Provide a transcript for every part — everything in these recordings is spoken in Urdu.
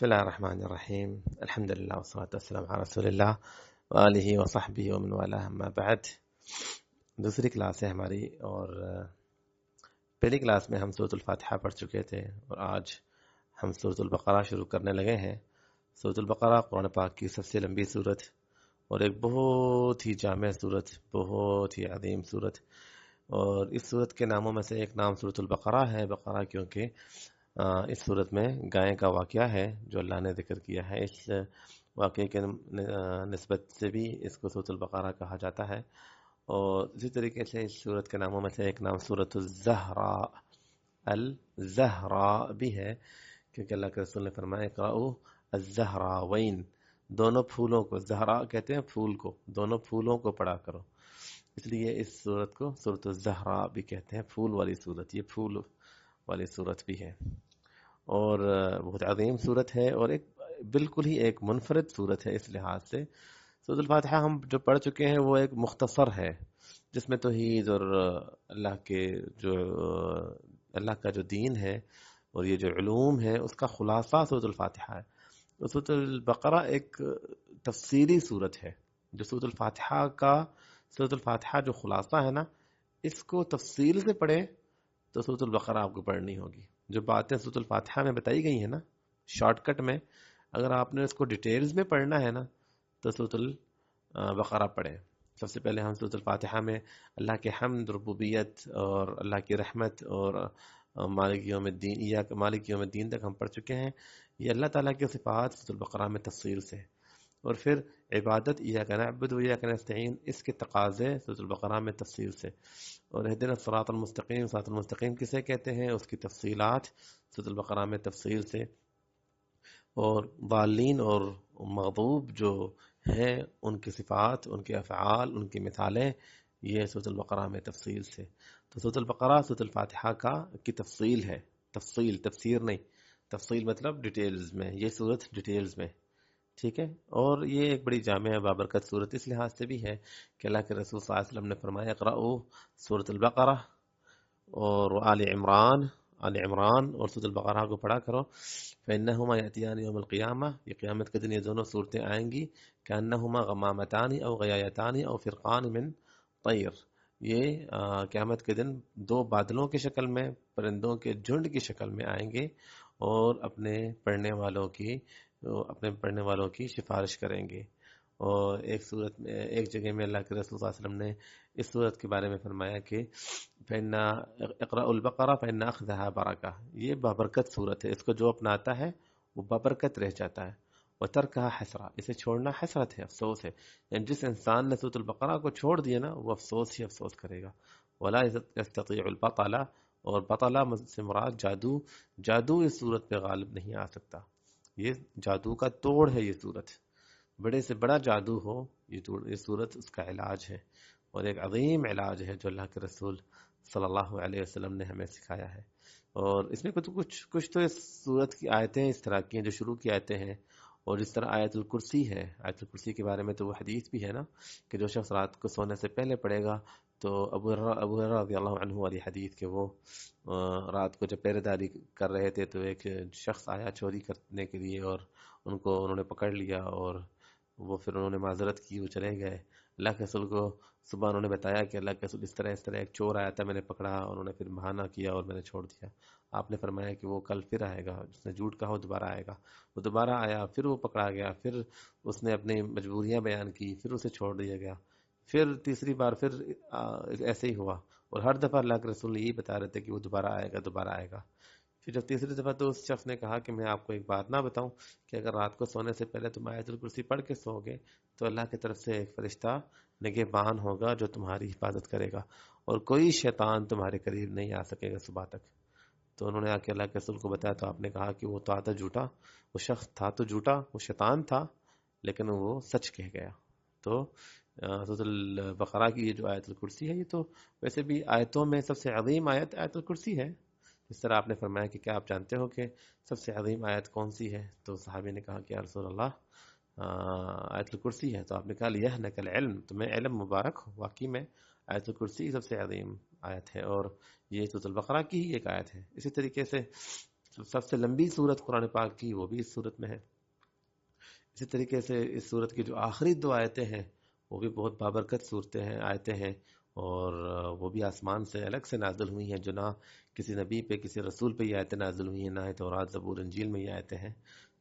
بسم الله الرحمن الرحیم الحمد للہ والصلاة والسلام علی رسول اللہ وآلہ وصحبہ ومن والاه اما بعد۔ دوسری کلاس ہے ہماری، اور پہلی کلاس میں ہم سورۃ الفاتحہ پڑھ چکے تھے، اور آج ہم سورۃ البقرہ شروع کرنے لگے ہیں۔ سورۃ البقرہ قرآن پاک کی سب سے لمبی سورت اور ایک بہت ہی جامع سورت، بہت ہی عظیم سورت، اور اس سورت کے ناموں میں سے ایک نام سورۃ البقرہ ہے۔ بقرہ کیونکہ اس صورت میں گائے کا واقعہ ہے جو اللہ نے ذکر کیا ہے، اس واقعے کے نسبت سے بھی اس کو سورۃ البقرہ کہا جاتا ہے۔ اور اسی طریقے سے اس صورت کے ناموں میں سے ایک نام سورۃ الزہراء الزہراء بھی ہے، کیونکہ اللہ کے رسول نے فرمایا اقرأوا الزہراوین، دونوں پھولوں کو، زہراء کہتے ہیں پھول کو، دونوں پھولوں کو پڑھا کرو، اس لیے اس صورت کو سورۃ الزہراء بھی کہتے ہیں، پھول والی صورت، یہ پھول والی صورت بھی ہے، اور بہت عظیم صورت ہے، اور ایک بالکل ہی ایک منفرد صورت ہے اس لحاظ سے۔ سورۃ الفاتحہ ہم جو پڑھ چکے ہیں وہ ایک مختصر ہے، جس میں توحید اور اللہ کا جو دین ہے اور یہ جو علوم ہے اس کا خلاصہ سورۃ الفاتحہ ہے۔ تو سورۃ البقرہ ایک تفصیلی صورت ہے، جو سورۃ الفاتحہ جو خلاصہ ہے نا، اس کو تفصیل سے پڑھے تو سورۃ البقرہ آپ کو پڑھنی ہوگی۔ جو باتیں سورۃ الفاتحہ میں بتائی گئی ہیں نا شارٹ کٹ میں، اگر آپ نے اس کو ڈیٹیلز میں پڑھنا ہے نا تو سورۃ البقرہ پڑھیں۔ سب سے پہلے ہم سورۃ الفاتحہ میں اللہ کے حمد، ربوبیت اور اللہ کی رحمت اور مالک یوم الدین تک ہم پڑھ چکے ہیں۔ یہ اللہ تعالیٰ کے صفات سورۃ البقرہ میں تفصیل سے، اور پھر عبادت ایاک نعبد و ایاک نستعین، اس کے تقاضے سورۃ البقرہ میں تفصیل سے، اور اہدنا الصراط المستقیم، صراط المستقیم کسے کہتے ہیں اس کی تفصیلات سورۃ البقرہ میں تفصیل سے، اور ضالین اور مغضوب جو ہیں ان کی صفات، ان کے افعال، ان کی مثالیں، یہ سورۃ البقرہ میں تفصیل سے۔ تو سورۃ البقرہ سورۃ الفاتحہ کی تفصیل ہے، تفسیر نہیں، تفصیل مطلب ڈیٹیلز میں، یہ سورت ڈیٹیلز میں، ٹھیک ہے۔ اور یہ ایک بڑی جامع بابرکت صورت اس لحاظ سے بھی ہے کہ اللہ کے رسول صلی اللہ علیہ وسلم نے فرمایا اقرأوا سورۃ البقرہ اور آل عمران اور سورۃ البقرہ کو پڑھا کرو، فإنہما یأتیان یوم القیامہ، یہ قیامت کے دن یہ دونوں صورتیں آئیں گی، کأنہما غمامتان او غیایتان او فرقان من طیر، یہ قیامت کے دن دو بادلوں کی شکل میں، پرندوں کے جھنڈ کی شکل میں آئیں گے، اور اپنے پڑھنے والوں کی سفارش کریں گے۔ اور ایک جگہ میں اللہ کے رسول صلی اللہ علیہ وسلم نے اس صورت کے بارے میں فرمایا کہ اقرأوا البقرہ فإن أخذها برکہ، یہ بابرکت صورت ہے، اس کو جو اپناتا ہے وہ بابرکت رہ جاتا ہے، وترکها حسرہ، اسے چھوڑنا حسرت ہے، افسوس ہے، یعنی جس انسان نے سورۃ البقرہ کو چھوڑ دیا نا وہ افسوس ہی افسوس کرے گا۔ ولا يستطيع البطل، اور بطلہ سے مراد جادو اس صورت پہ غالب نہیں آ سکتا، یہ جادو کا توڑ ہے، یہ صورت بڑے سے بڑا جادو ہو، یہ صورت اس کا علاج ہے، اور ایک عظیم علاج ہے جو اللہ کے رسول صلی اللہ علیہ وسلم نے ہمیں سکھایا ہے۔ اور اس میں کچھ تو اس صورت کی آیتیں اس طرح کی ہیں جو شروع کی آیتیں ہیں، اور جس طرح آیت الکرسی ہے، آیت الکرسی کے بارے میں تو وہ حدیث بھی ہے نا کہ جو شخص رات کو سونے سے پہلے پڑھے گا، تو ابو ہریرہ رضی اللہ عنہ والی حدیث کہ وہ رات کو جب پہرے داری کر رہے تھے تو ایک شخص آیا چوری کرنے کے لیے، اور انہوں نے پکڑ لیا، اور وہ پھر انہوں نے معذرت کی، وہ چلے گئے۔ اللہ کے رسول کو صبح انہوں نے بتایا کہ اللہ کے رسول اس طرح ایک چور آیا تھا، میں نے پکڑا، اور انہوں نے پھر بہانہ کیا اور میں نے چھوڑ دیا۔ آپ نے فرمایا کہ وہ کل پھر آئے گا، جس نے جھوٹ کہا وہ دوبارہ آئے گا۔ وہ دوبارہ آیا، پھر وہ پکڑا گیا، پھر اس نے اپنی مجبوریاں بیان کی، پھر اسے چھوڑ دیا گیا، پھر تیسری بار پھر ایسے ہی ہوا، اور ہر دفعہ اللہ کے رسول یہی بتا رہے تھے کہ وہ دوبارہ آئے گا۔ پھر جب تیسری دفعہ تو اس شخص نے کہا کہ میں آپ کو ایک بات نہ بتاؤں کہ اگر رات کو سونے سے پہلے تم آیت الکرسی پڑھ کے سو گے تو اللہ کی طرف سے ایک فرشتہ نگہبان ہوگا جو تمہاری حفاظت کرے گا، اور کوئی شیطان تمہارے قریب نہیں آ سکے گا صبح تک۔ تو انہوں نے آ کے اللہ کے رسول کو بتایا، تو آپ نے کہا کہ وہ تو آتا جھوٹا، وہ شخص تھا تو جھوٹا، وہ شیطان تھا، لیکن وہ سچ کہہ گیا۔ تو سورۃ البقرہ کی یہ جو آیت الکرسی ہے، یہ تو ویسے بھی آیتوں میں سب سے عظیم آیت الکرسی ہے۔ اس طرح آپ نے فرمایا کہ کیا آپ جانتے ہو کہ سب سے عظیم آیت کون سی ہے؟ تو صحابی نے کہا کہ یا رسول اللہ آیت الکرسی ہے۔ تو آپ نے کہا لیہنک العلم، تمہیں علم مبارک ہو، واقعی میں آیت الکرسی سب سے عظیم آیت ہے، اور یہ سورۃ البقرہ کی ہی ایک آیت ہے۔ اسی طریقے سے سب سے لمبی صورت قرآن پاک کی وہ بھی اس صورت میں ہے۔ اسی طریقے سے اس صورت کی جو آخری دو آیتیں ہیں وہ بھی بہت بابرکت صورتیں ہیں، آیتیں ہیں، اور وہ بھی آسمان سے الگ سے نازل ہوئی ہیں، جو نہ کسی نبی پہ کسی رسول پہ یہ آیتیں نازل ہوئی ہیں، نہ ہی تورات زبور انجیل میں یہ آیتیں ہیں۔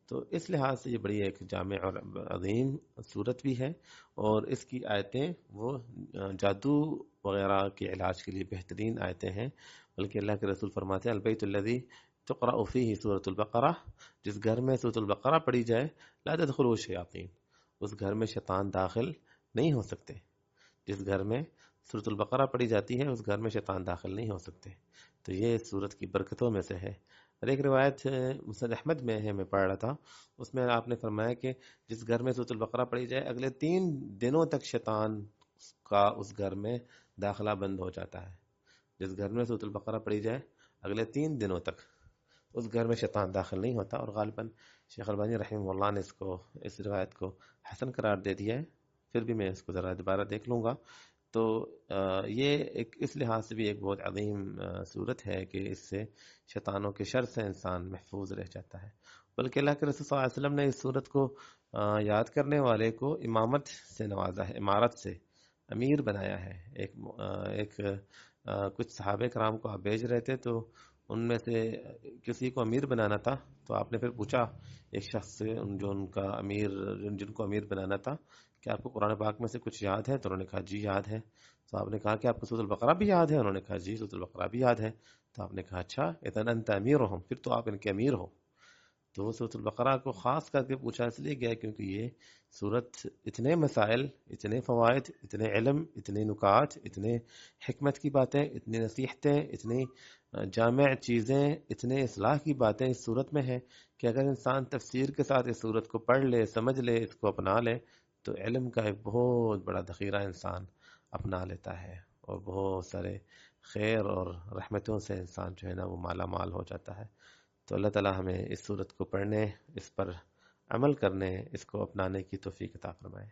تو اس لحاظ سے یہ بڑی ایک جامع اور عظیم صورت بھی ہے، اور اس کی آیتیں وہ جادو وغیرہ کے علاج کے لیے بہترین آیتیں ہیں۔ بلکہ اللہ کے رسول فرماتے ہیں البیت الذی تقرأ فیہ سورۃ البقرہ، جس گھر میں سورۃ البقرہ پڑھی جائے لا تدخلوا الشیاطین، اس گھر میں شیطان داخل نہیں ہو سکتے۔ جس گھر میں سورۃ البقرہ پڑھی جاتی ہے اس گھر میں شیطان داخل نہیں ہو سکتے۔ تو یہ اس سورت کی برکتوں میں سے ہے۔ اور ایک روایت مسند احمد میں ہے، میں پڑھ رہا تھا، اس میں آپ نے فرمایا کہ جس گھر میں سورۃ البقرہ پڑھی جائے اگلے 3 دنوں تک شیطان کا اس گھر میں داخلہ بند ہو جاتا ہے۔ جس گھر میں سورۃ البقرہ پڑھی جائے اگلے 3 دنوں تک اس گھر میں شیطان داخل نہیں ہوتا، اور غالباً شیخ البانی رحمہ اللہ نے اس روایت کو حسن قرار دے دیا ہے۔ پھر بھی میں اس کو ذرا دوبارہ دیکھ لوں گا۔ تو یہ اس لحاظ سے بھی ایک بہت عظیم صورت ہے کہ اس سے شیطانوں کے شر سے انسان محفوظ رہ جاتا ہے۔ بلکہ اللہ کے رسول صلی اللہ علیہ وسلم نے اس صورت کو یاد کرنے والے کو امامت سے نوازا ہے، امارت سے امیر بنایا ہے۔ ایک کچھ صحابہ کرام کو آپ بھیج رہے تھے، تو ان میں سے کسی کو امیر بنانا تھا، تو آپ نے پھر پوچھا ایک شخص سے جن کو امیر بنانا تھا کہ آپ کو قرآن پاک میں سے کچھ یاد ہے؟ تو انہوں نے کہا جی یاد ہے۔ تو آپ نے کہا کہ آپ کو سورۃ البقرہ بھی یاد ہے؟ انہوں نے کہا جی سورۃ البقرہ بھی یاد ہے۔ تو آپ نے کہا اچھا اذن انت امیرہم، پھر تو آپ ان کے امیر ہو۔ تو وہ سورۃ البقرہ کو خاص کر کے پوچھا اس لیے گیا کیونکہ یہ سورت اتنے مسائل، اتنے فوائد، اتنے علم، اتنے نکات، اتنے حکمت کی باتیں، اتنی نصیحتیں، اتنی جامع چیزیں، اتنے اصلاح کی باتیں اس صورت میں ہیں کہ اگر انسان تفسیر کے ساتھ اس صورت کو پڑھ لے، سمجھ لے، اس کو اپنا لے، تو علم کا ایک بہت بڑا ذخیرہ انسان اپنا لیتا ہے، اور بہت سارے خیر اور رحمتوں سے انسان جو ہے نا وہ مالا مال ہو جاتا ہے۔ تو اللہ تعالی ہمیں اس صورت کو پڑھنے، اس پر عمل کرنے، اس کو اپنانے کی توفیق عطا فرمائے۔